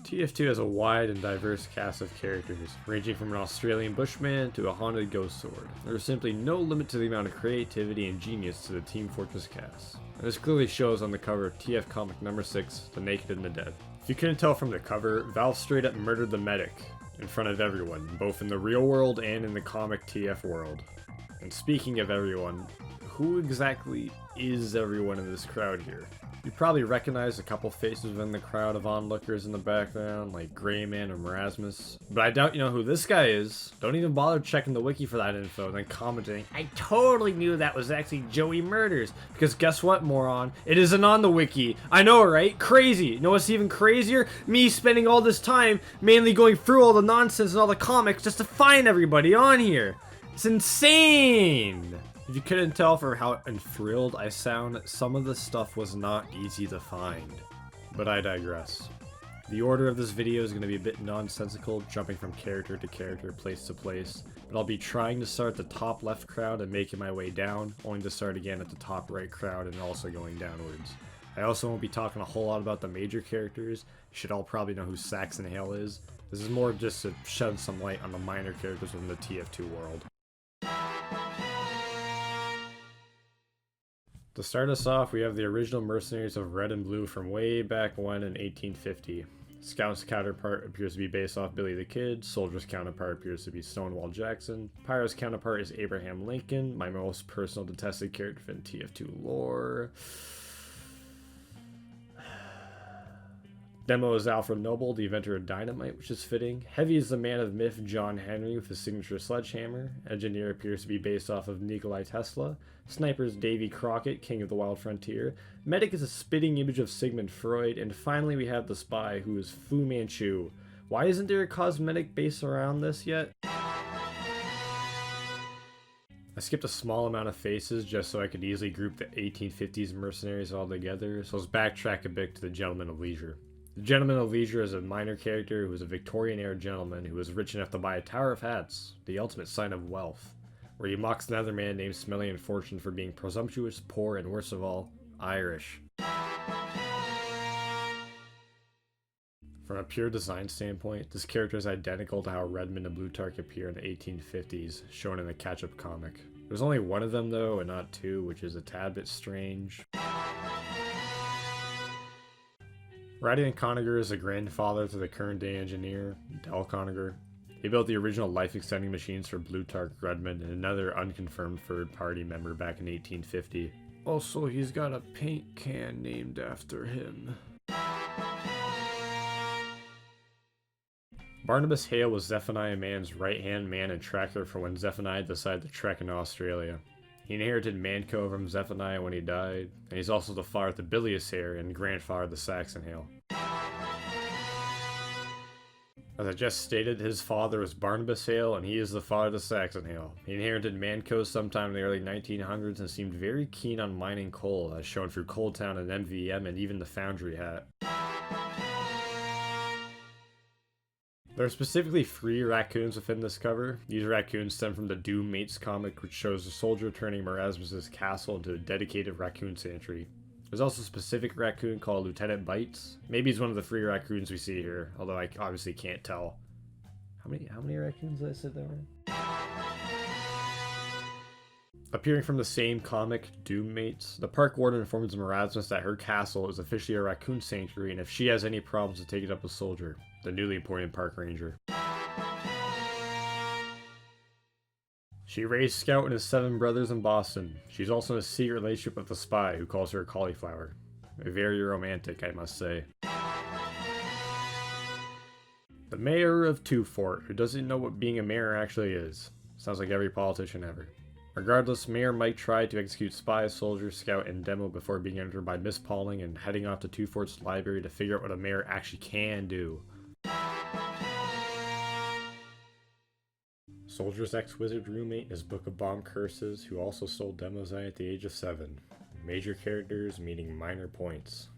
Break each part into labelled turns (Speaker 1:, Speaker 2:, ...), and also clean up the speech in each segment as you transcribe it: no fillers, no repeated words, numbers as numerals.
Speaker 1: TF2 has a wide and diverse cast of characters, ranging from an Australian bushman to a haunted ghost sword. There is simply no limit to the amount of creativity and genius to the Team Fortress cast. And this clearly shows on the cover of TF comic number 6, The Naked and the Dead. If you couldn't tell from the cover, Valve straight up murdered the medic in front of everyone, both in the real world and in the comic TF world. And speaking of everyone, who exactly is everyone in this crowd here? You probably recognize a couple faces within the crowd of onlookers in the background, like Greyman or Merasmus, but I doubt you know who this guy is. Don't even bother checking the wiki for that info and then commenting, I totally knew that was actually Joey Murders, because guess what, moron? It isn't on the wiki. I know, right? Crazy. You know what's even crazier? Me spending all this time mainly going through all the nonsense and all the comics just to find everybody on here. It's insane! If you couldn't tell from how enthralled I sound, some of this stuff was not easy to find. But I digress. The order of this video is going to be a bit nonsensical, jumping from character to character, place to place, but I'll be trying to start the top left crowd and making my way down, only to start again at the top right crowd and also going downwards. I also won't be talking a whole lot about the major characters. You should all probably know who Saxton Hale is. This is more just to shed some light on the minor characters within the TF2 world. To start us off, we have the original mercenaries of Red and Blue from way back when in 1850. Scout's counterpart appears to be based off Billy the Kid, Soldier's counterpart appears to be Stonewall Jackson, Pyro's counterpart is Abraham Lincoln, my most personal detested character in TF2 lore. Demo is Alfred Noble, the inventor of dynamite, which is fitting. Heavy is the man of myth John Henry with his signature sledgehammer. Engineer appears to be based off of Nikolai Tesla. Sniper is Davy Crockett, king of the wild frontier. Medic is a spitting image of Sigmund Freud. And finally we have the spy, who is Fu Manchu. Why isn't there a cosmetic based around this yet? I skipped a small amount of faces just so I could easily group the 1850s mercenaries all together, so let's backtrack a bit to the Gentleman of Leisure. The Gentleman of Leisure is a minor character who is a Victorian-era gentleman who was rich enough to buy a Tower of Hats, the ultimate sign of wealth, where he mocks another man named Smelly and Fortune for being presumptuous, poor, and worst of all, Irish. From a pure design standpoint, this character is identical to how Redmond and Plutarch appear in the 1850s, shown in the catch-up comic. There's only one of them though, and not two, which is a tad bit strange. Radigan Conagher is a grandfather to the current day engineer, Dalmation Conagher. He built the original life-extending machines for Plutarch, Redmond, and another unconfirmed third-party member back in 1850. Also, he's got a paint can named after him. Barnabus Hale was Zephaniah Mann's right-hand man and tracker for when Zephaniah decided to trek in Australia. He inherited Manco from Zephaniah when he died, and he's also the father to Bilious Hale and grandfather to Saxton Hale. As I just stated, his father was Barnabus Hale, and he is the father to Saxton Hale. He inherited Manco sometime in the early 1900s and seemed very keen on mining coal, as shown through Coal Town and MVM and even the Foundry hat. There are specifically 3 raccoons within this cover. These raccoons stem from the Doom Mates comic, which shows a soldier turning Merasmus' castle into a dedicated raccoon sanctuary. There's also a specific raccoon called Lieutenant Bites. Maybe he's one of the 3 raccoons we see here, although I obviously can't tell. How many raccoons did I say there were? Appearing from the same comic, Doom Mates, the park warden informs Merasmus that her castle is officially a raccoon sanctuary, and if she has any problems to take it up with Soldier, the newly appointed park ranger. She raised Scout and his 7 brothers in Boston. She's also in a secret relationship with the spy, who calls her a cauliflower. Very romantic, I must say. The mayor of Two Fort, who doesn't know what being a mayor actually is. Sounds like every politician ever. Regardless, Mayor Mike tried to execute Spy, Soldier, Scout, and Demo before being entered by Miss Pauling and heading off to Two Fort's library to figure out what a mayor actually can do. Soldier's ex-wizard roommate in his Book of Bomb Curses, who also stole Demo's eye at the age of 7. Major characters meaning minor points.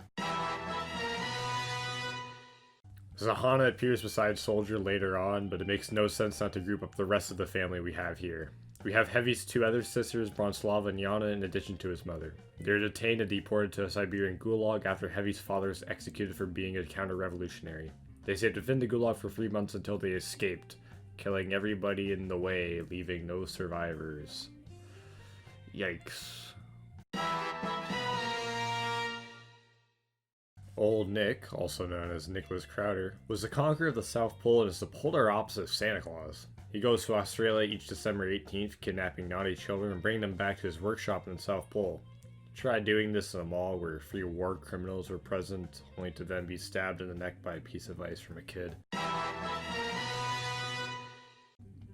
Speaker 1: Zahana appears beside Soldier later on, but it makes no sense not to group up the rest of the family we have here. We have Heavy's 2 other sisters, Bronslava and Yana, in addition to his mother. They are detained and deported to a Siberian gulag after Heavy's father is executed for being a counter-revolutionary. They stayed within the gulag for 3 months until they escaped, killing everybody in the way, leaving no survivors. Yikes. Old Nick, also known as Nicholas Crowder, was the conqueror of the South Pole and is the polar opposite of Santa Claus. He goes to Australia each December 18th, kidnapping naughty children and bringing them back to his workshop in the South Pole. He tried doing this in a mall where 3 war criminals were present, only to then be stabbed in the neck by a piece of ice from a kid.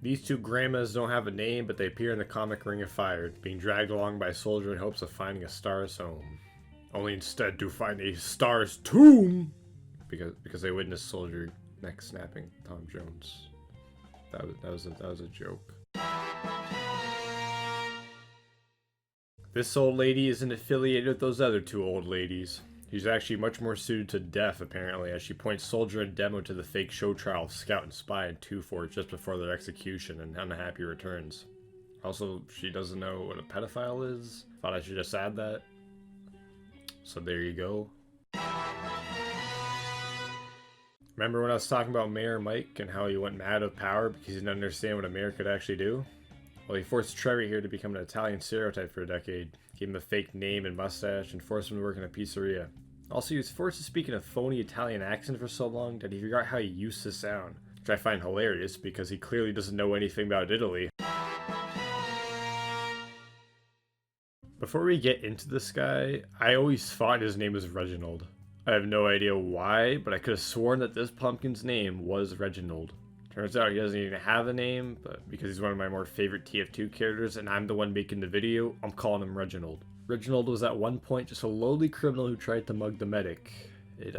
Speaker 1: These 2 grandmas don't have a name, but they appear in the comic Ring of Fire, being dragged along by a soldier in hopes of finding a star's home. Only instead to find a star's tomb! Because they witnessed soldier neck snapping Tom Jones. That was a joke. This old lady isn't affiliated with those other 2 old ladies. She's actually much more suited to death, apparently, as she points Soldier and Demo to the fake show trial of Scout and Spy in 2-4 just before their execution and unhappy returns. Also, she doesn't know what a pedophile is. Thought I should just add that. So there you go. Remember when I was talking about Mayor Mike and how he went mad with power because he didn't understand what a mayor could actually do? Well, he forced Trevi here to become an Italian stereotype for a decade, gave him a fake name and mustache, and forced him to work in a pizzeria. Also, he was forced to speak in a phony Italian accent for so long that he forgot how he used to sound, which I find hilarious because he clearly doesn't know anything about Italy. Before we get into this guy, I always thought his name was Reginald. I have no idea why, but I could have sworn that this pumpkin's name was Reginald. Turns out he doesn't even have a name, but because he's one of my more favorite TF2 characters and I'm the one making the video, I'm calling him Reginald. Reginald was at one point just a lowly criminal who tried to mug the medic. It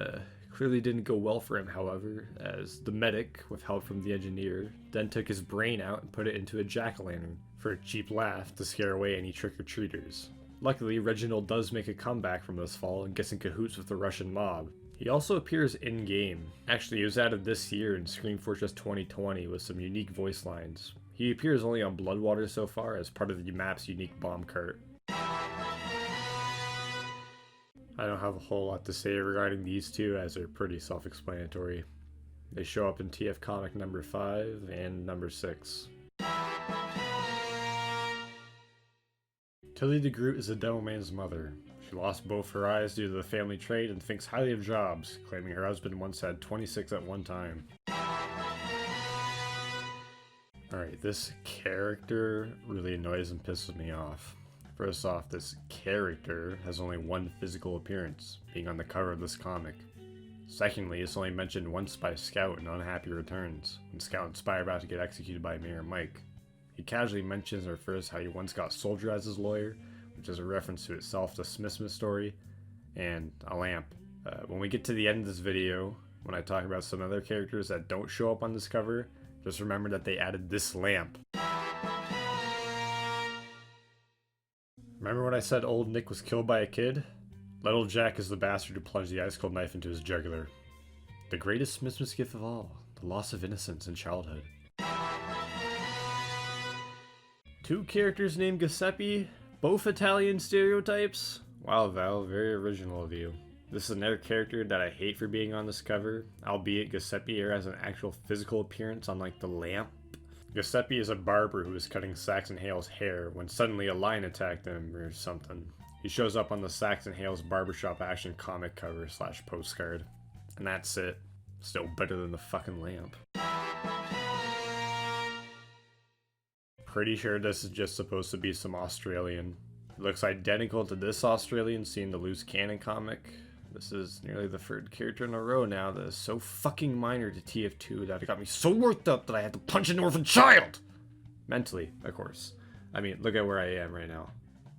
Speaker 1: clearly didn't go well for him, however, as the medic, with help from the engineer, then took his brain out and put it into a jack-o'-lantern for a cheap laugh to scare away any trick-or-treaters. Luckily, Reginald does make a comeback from this fall and gets in cahoots with the Russian mob. He also appears in-game. Actually, he was added this year in Scream Fortress 2020 with some unique voice lines. He appears only on Bloodwater so far as part of the map's unique bomb cart. I don't have a whole lot to say regarding these 2 as they're pretty self-explanatory. They show up in TF Comic number 5 and number 6. Tilly DeGroot is a devil man's mother. She lost both her eyes due to the family trade and thinks highly of jobs, claiming her husband once had 26 at one time. Alright, this character really annoys and pisses me off. First off, this character has only 1 physical appearance, being on the cover of this comic. Secondly, it's only mentioned once by Scout in Unhappy Returns, when Scout and Spy are about to get executed by Mayor Mike. He casually mentions and refers how he once got Soldier as his lawyer, which is a reference to itself, the Smith story, and a lamp. When we get to the end of this video, when I talk about some other characters that don't show up on this cover, just remember that they added this lamp. Remember when I said old Nick was killed by a kid? Little Jack is the bastard who plunged the ice-cold knife into his jugular. The greatest Christmas gift of all, the loss of innocence in childhood. 2 characters named Giuseppe, both Italian stereotypes? Wow, Val, very original of you. This is another character that I hate for being on this cover, albeit Giuseppe here has an actual physical appearance unlike the lamp. Giuseppe is a barber who was cutting Saxton Hale's hair when suddenly a lion attacked him or something. He shows up on the Saxton Hale's barbershop action comic cover / postcard. And that's it. Still better than the fucking lamp. Pretty sure this is just supposed to be some Australian. It looks identical to this Australian seen in the Loose Cannon comic. This is nearly the 3rd character in a row now that is so fucking minor to TF2 that it got me so worked up that I had to punch an orphan child! Mentally, of course. I mean, look at where I am right now.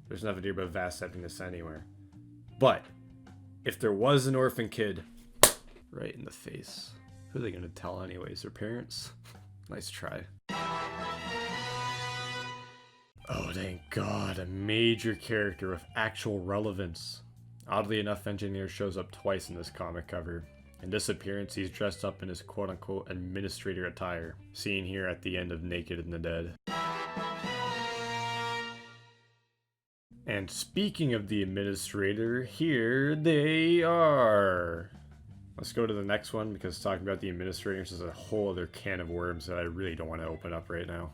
Speaker 1: There's nothing here but vast emptiness anywhere. But, if there was an orphan kid, right in the face, who are they gonna tell anyways? Their parents? Nice try. Oh, thank God, a major character with actual relevance. Oddly enough, Engineer shows up twice in this comic cover. In this appearance, he's dressed up in his quote-unquote administrator attire, seen here at the end of Naked and the Dead. And speaking of the administrator, here they are. Let's go to the next one, because talking about the administrators is a whole other can of worms that I really don't want to open up right now.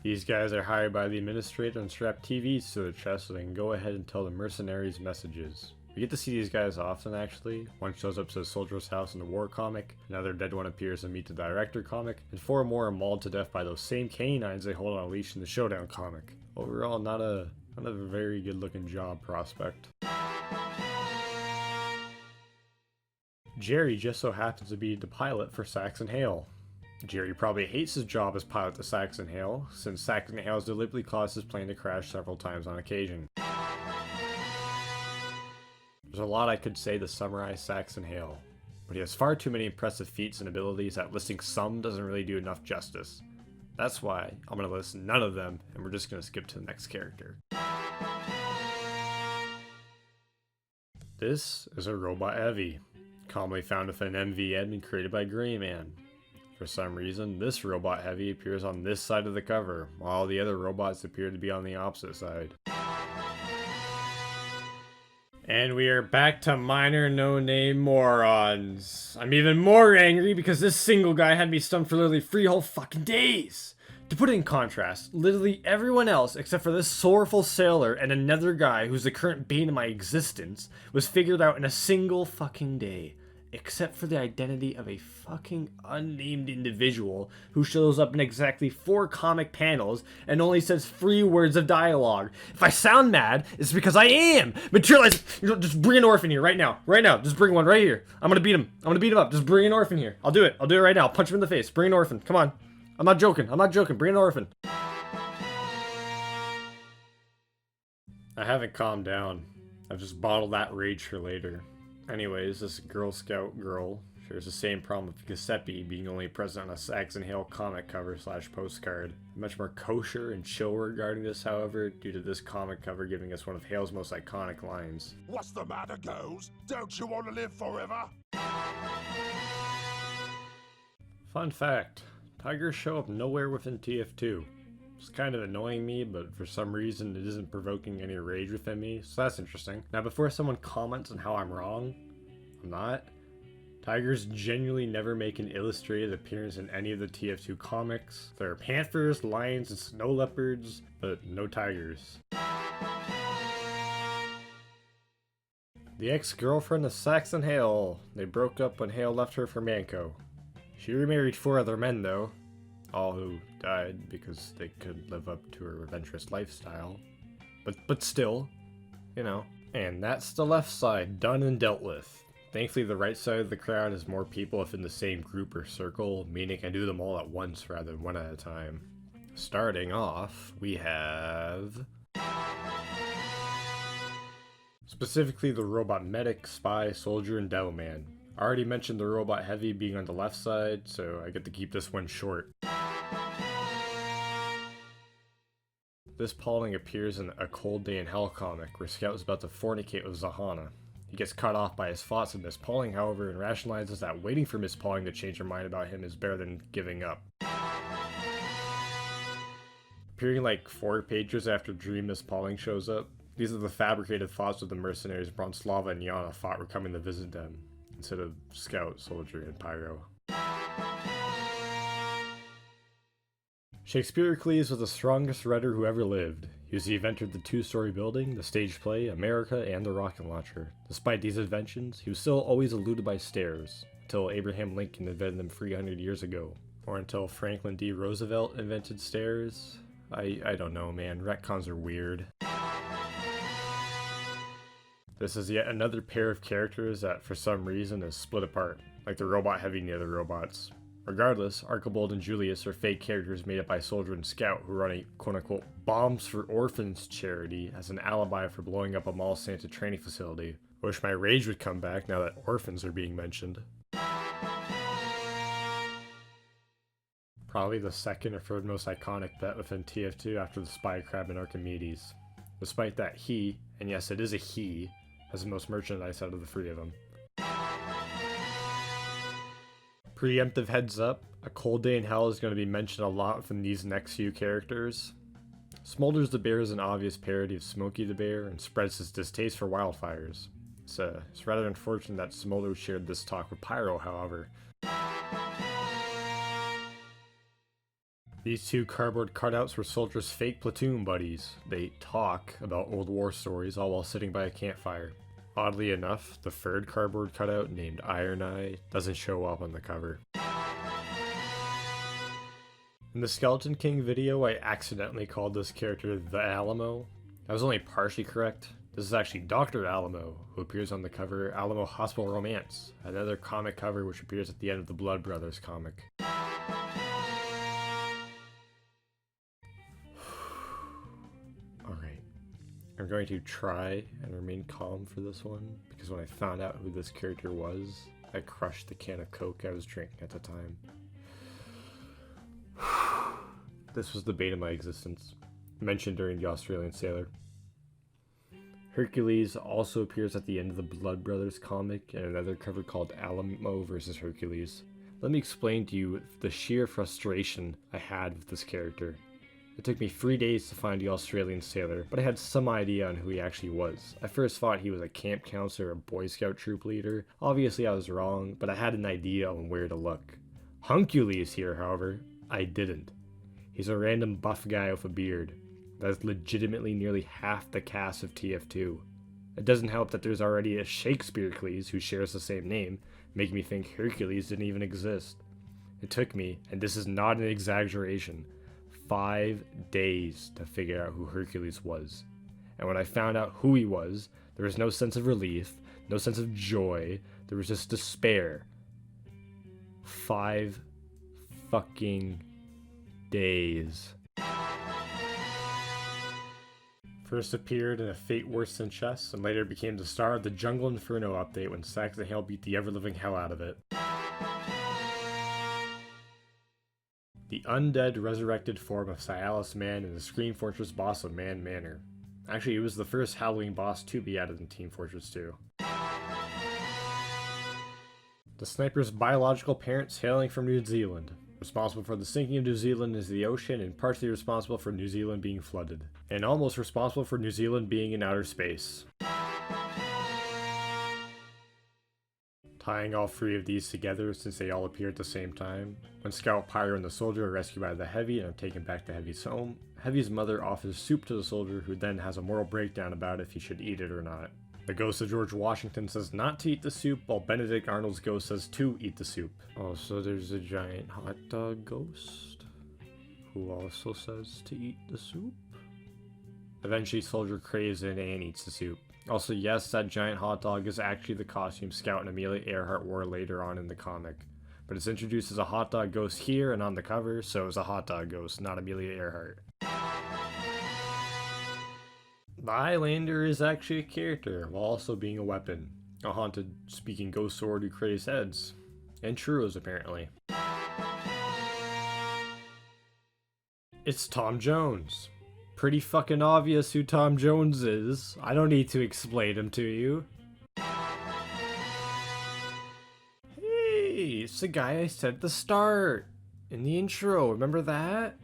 Speaker 1: These guys are hired by the administrator and strap TVs to their chest so they can go ahead and tell the mercenaries messages. We get to see these guys often, actually. One shows up to the soldier's house in the war comic, another dead one appears in Meet the Director comic, and 4 more are mauled to death by those same canines they hold on a leash in the Showdown comic. Overall, not a very good looking job prospect. Jerry just so happens to be the pilot for Saxton Hale. Jerry probably hates his job as pilot to Saxton Hale, since Saxton Hale has deliberately caused his plane to crash several times on occasion. There's a lot I could say to summarize Saxton Hale, but he has far too many impressive feats and abilities that listing some doesn't really do enough justice. That's why I'm going to list none of them, and we're just going to skip to the next character. This is a robot Evie, commonly found within MV admin created by Greyman. For some reason, this robot Heavy appears on this side of the cover, while the other robots appear to be on the opposite side. And we are back to minor no-name morons. I'm even more angry because this single guy had me stumped for literally 3 whole fucking days. To put it in contrast, literally everyone else except for this sorrowful sailor and another guy who's the current bane of my existence was figured out in a single fucking day. Except for the identity of a fucking unnamed individual who shows up in exactly 4 comic panels and only says 3 words of dialogue. If I sound mad, it's because I am! Materialize! Just bring an orphan here, right now. Right now. Just bring one right here. I'm gonna beat him. I'm gonna beat him up. Just bring an orphan here. I'll do it. I'll do it right now. I'll punch him in the face. Bring an orphan. Come on. I'm not joking. I'm not joking. Bring an orphan. I haven't calmed down. I've just bottled that rage for later. Anyways, this Girl Scout girl shares the same problem with Giuseppe being only present on a Saxton Hale comic cover / postcard. Much more kosher and chill regarding this, however, due to this comic cover giving us one of Hale's most iconic lines.
Speaker 2: What's the matter, girls? Don't you want to live forever?
Speaker 1: Fun fact, tigers show up nowhere within TF2. It's kind of annoying me, but for some reason it isn't provoking any rage within me, so that's interesting. Now before someone comments on how I'm wrong, I'm not. Tigers genuinely never make an illustrated appearance in any of the TF2 comics. There are panthers, lions, and snow leopards, but no tigers. The ex-girlfriend of Saxton Hale. They broke up when Hale left her for Manco. She remarried 4 other men though. All who died because they couldn't live up to her adventurous lifestyle. But still, you know. And that's the left side, done and dealt with. Thankfully the right side of the crowd has more people within the same group or circle, meaning I can do them all at once rather than one at a time. Starting off, we have... specifically the robot medic, spy, soldier, and devilman. I already mentioned the robot heavy being on the left side, so I get to keep this one short. This Pauling appears in A Cold Day in Hell comic, where Scout is about to fornicate with Zahana. He gets cut off by his thoughts of Miss Pauling, however, and rationalizes that waiting for Miss Pauling to change her mind about him is better than giving up. Appearing like 4 pages after Dream Miss Pauling shows up, these are the fabricated thoughts of the mercenaries Bronslava and Yana thought were coming to visit them, instead of Scout, Soldier, and Pyro. Shakespearicles was the strongest writer who ever lived. He was the inventor of the 2-story building, the stage play, America, and the rocket launcher. Despite these inventions, he was still always eluded by stairs, until Abraham Lincoln invented them 300 years ago. Or until Franklin D. Roosevelt invented stairs. I don't know, man. Retcons are weird. This is yet another pair of characters that, for some reason, is split apart, like the robot heavy and the other robots. Regardless, Archibald and Julius are fake characters made up by Soldier and Scout who run a quote-unquote Bombs for Orphans charity as an alibi for blowing up a Mall Santa training facility. I wish my rage would come back now that orphans are being mentioned. Probably the second or third most iconic bet within TF2 after the Spy Crab and Archimedes. Despite that, he, and yes it is a he, has the most merchandise out of the 3 of them. Preemptive heads up, A Cold Day in Hell is going to be mentioned a lot from these next few characters. Smoulders the Bear is an obvious parody of Smokey the Bear and spreads his distaste for wildfires. It's rather unfortunate that Smoulders shared this talk with Pyro, however. These two cardboard cutouts were soldiers' fake platoon buddies. They talk about old war stories all while sitting by a campfire. Oddly enough, the third cardboard cutout, named Iron Eye, doesn't show up on the cover. In the Skeleton King video, I accidentally called this character the Alamo. I was only partially correct. This is actually Dr. Alamo, who appears on the cover Alamo Hospital Romance, another comic cover which appears at the end of the Blood Brothers comic. Alright, I'm going to try and remain calm for this one, because when I found out who this character was, I crushed the can of Coke I was drinking at the time. This was the bane of my existence, mentioned during the Australian Sailor. Hercules also appears at the end of the Blood Brothers comic in another cover called Alamo vs. Hercules. Let me explain to you the sheer frustration I had with this character. It took me 3 days to find the Australian Sailor, but I had some idea on who he actually was. I first thought he was a camp counselor or Boy Scout troop leader. Obviously I was wrong, but I had an idea on where to look. Hercules here, however, I didn't. He's a random buff guy with a beard. That is legitimately nearly half the cast of TF2. It doesn't help that there's already a Shakespearicles who shares the same name, making me think Hercules didn't even exist. It took me, and this is not an exaggeration, 5 days to figure out who Hercules was. And when I found out who he was, there was no sense of relief, no sense of joy, there was just despair. 5 fucking days. First appeared in A Fate Worse Than Chess, and later became the star of the Jungle Inferno update when Saxton Hale beat the ever-living hell out of it. The undead resurrected form of Silas Manne and the Scream Fortress boss of Mann Manor. Actually, it was the first Halloween boss to be added in Team Fortress 2. The sniper's biological parents hailing from New Zealand. Responsible for the sinking of New Zealand into the ocean and partially responsible for New Zealand being flooded. And almost responsible for New Zealand being in outer space. Tying all 3 of these together since they all appear at the same time, when Scout, Pyro, and the soldier are rescued by the Heavy and are taken back to Heavy's home, Heavy's mother offers soup to the soldier, who then has a moral breakdown about if he should eat it or not. The ghost of George Washington says not to eat the soup, while Benedict Arnold's ghost says to eat the soup. Also, there's a giant hot dog ghost, who also says to eat the soup. Eventually, Soldier craves it and eats the soup. Also, yes, that giant hot dog is actually the costume Scout and Amelia Earhart wore later on in the comic. But it's introduced as a hot dog ghost here and on the cover, so it's a hot dog ghost, not Amelia Earhart. The Highlander is actually a character, while also being a weapon. A haunted, speaking ghost sword who craves heads. And churros, apparently. It's Tom Jones. Pretty fucking obvious who Tom Jones is. I don't need to explain him to you. Hey, it's the guy I said at the start. In the intro, remember that?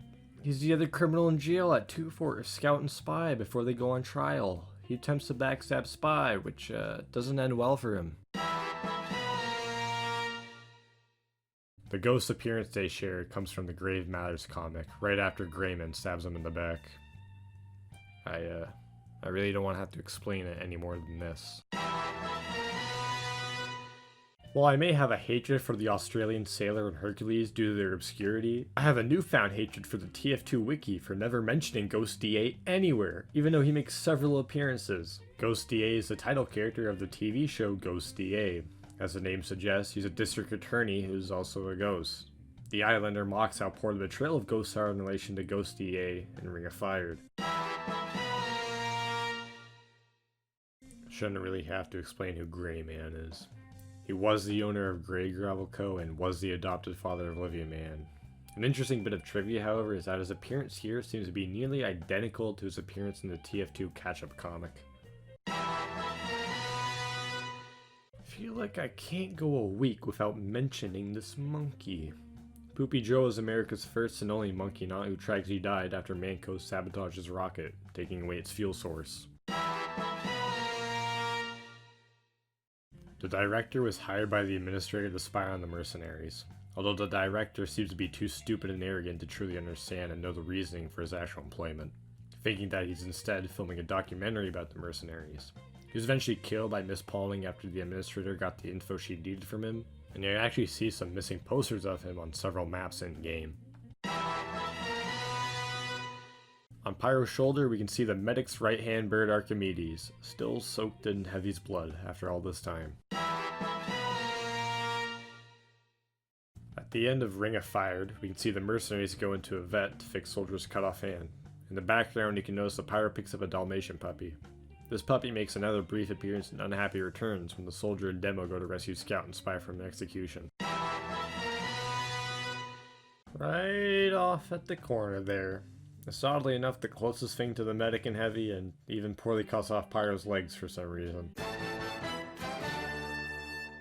Speaker 1: He's the other criminal in jail at 2 for Scout and Spy before they go on trial. He attempts to backstab Spy, which doesn't end well for him. The ghost appearance they share comes from the Grave Matters comic, right after Grayman stabs him in the back. I really don't want to have to explain it any more than this. While I may have a hatred for the Australian Sailor and Hercules due to their obscurity, I have a newfound hatred for the TF2 wiki for never mentioning Ghost DA anywhere, even though he makes several appearances. Ghost DA is the title character of the TV show Ghost DA. As the name suggests, he's a district attorney who's also a ghost. The Islander mocks how poor the betrayal of ghosts are in relation to Ghost DA in Ring of Fire. Shouldn't really have to explain who Grayman is. He was the owner of Grey Gravel Co. and was the adopted father of Olivia Mann. An interesting bit of trivia, however, is that his appearance here seems to be nearly identical to his appearance in the TF2 catch-up comic. I feel like I can't go a week without mentioning this monkey. Poopy Joe is America's first and only monkey not who tragically died after Manco sabotaged his rocket, taking away its fuel source. The director was hired by the administrator to spy on the mercenaries, although the director seems to be too stupid and arrogant to truly understand and know the reasoning for his actual employment, thinking that he's instead filming a documentary about the mercenaries. He was eventually killed by mispalming after the administrator got the info she needed from him, and you actually see some missing posters of him on several maps in-game. On Pyro's shoulder, we can see the medic's right-hand bird Archimedes, still soaked in Heavy's blood after all this time. At the end of Ring of Fired, we can see the mercenaries go into a vet to fix Soldier's cut-off hand. In the background, you can notice the Pyro picks up a Dalmation Puppy. This puppy makes another brief appearance in Unhappy Returns when the Soldier and Demo go to rescue Scout and Spy from an execution. Right off at the corner there. It's oddly enough the closest thing to the medic in Heavy, and even poorly cuts off Pyro's legs for some reason.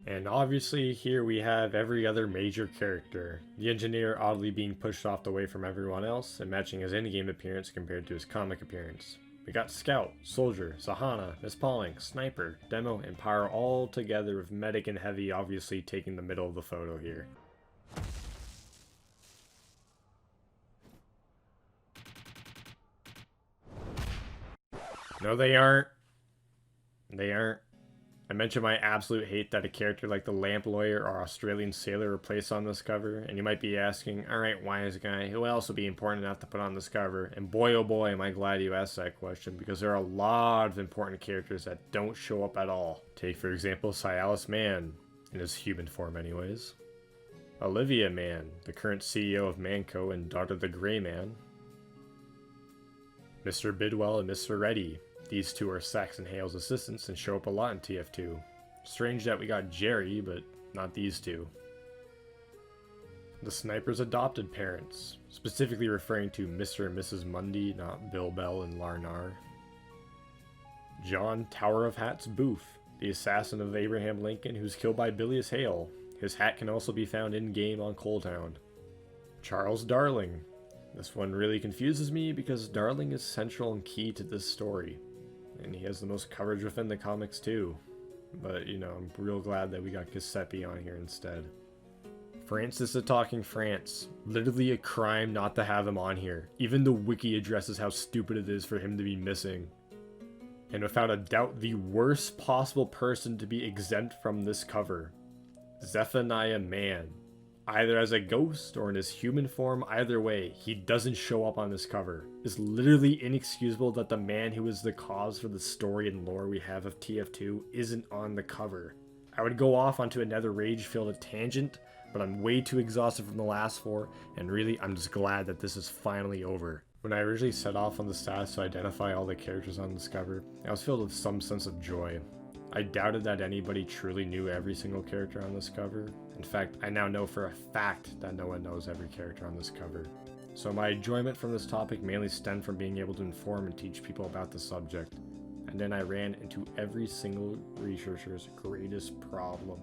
Speaker 1: And obviously here we have every other major character, the engineer oddly being pushed off the way from everyone else and matching his in-game appearance compared to his comic appearance. We got Scout, Soldier, Sahana, Miss Pauling, Sniper, Demo, and Pyro all together with Medic and Heavy obviously taking the middle of the photo here. No, they aren't. They aren't. I mentioned my absolute hate that a character like the Lamp Lawyer or Australian Sailor were placed on this cover, and you might be asking, alright, wise guy, who else would be important enough to put on this cover? And boy oh boy am I glad you asked that question, because there are a lot of important characters that don't show up at all. Take for example Cialis Mann, in his human form anyways. Olivia Mann, the current CEO of Manco and daughter of the Grey Man. Mr. Bidwell and Mr. Reddy. These two are Saxton Hale's assistants and show up a lot in TF2. Strange that we got Jerry, but not these two. The Sniper's adopted parents, specifically referring to Mr. and Mrs. Mundy, not Bill Bell and Larnar. John Tower of Hats Booth, the assassin of Abraham Lincoln who's killed by Bilious Hale. His hat can also be found in-game on Coldhound. Charles Darling. This one really confuses me because Darling is central and key to this story. And he has the most coverage within the comics too. But, you know, I'm real glad that we got Giuseppe on here instead. Francis the Talking France. Literally a crime not to have him on here. Even the wiki addresses how stupid it is for him to be missing. And without a doubt, the worst possible person to be exempt from this cover. Zephaniah Mann. Either as a ghost or in his human form, either way, he doesn't show up on this cover. It's literally inexcusable that the man who is the cause for the story and lore we have of TF2 isn't on the cover. I would go off onto another rage-filled tangent, but I'm way too exhausted from the last four, and really, I'm just glad that this is finally over. When I originally set off on the stats to identify all the characters on this cover, I was filled with some sense of joy. I doubted that anybody truly knew every single character on this cover. In fact, I now know for a fact that no one knows every character on this cover. So my enjoyment from this topic mainly stemmed from being able to inform and teach people about the subject. And then I ran into every single researcher's greatest problem: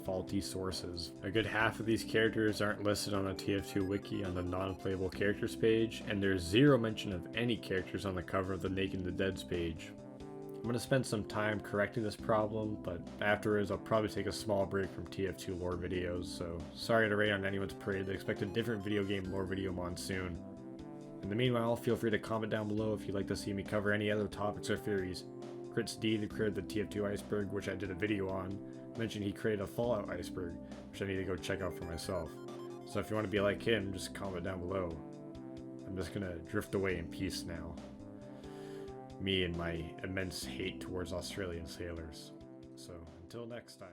Speaker 1: faulty sources. A good half of these characters aren't listed on a TF2 wiki on the non-playable characters page, and there's zero mention of any characters on the cover of the Naked and the Dead's page. I'm going to spend some time correcting this problem, but afterwards I'll probably take a small break from TF2 lore videos, so sorry to rain on anyone's parade. Expect a different video game lore video monsoon. In the meanwhile, feel free to comment down below if you'd like to see me cover any other topics or theories. Crits D, the creator of the TF2 iceberg, which I did a video on, mentioned he created a Fallout iceberg, which I need to go check out for myself. So if you want to be like him, just comment down below. I'm just going to drift away in peace now. Me and my immense hate towards Australian sailors. So, until next time.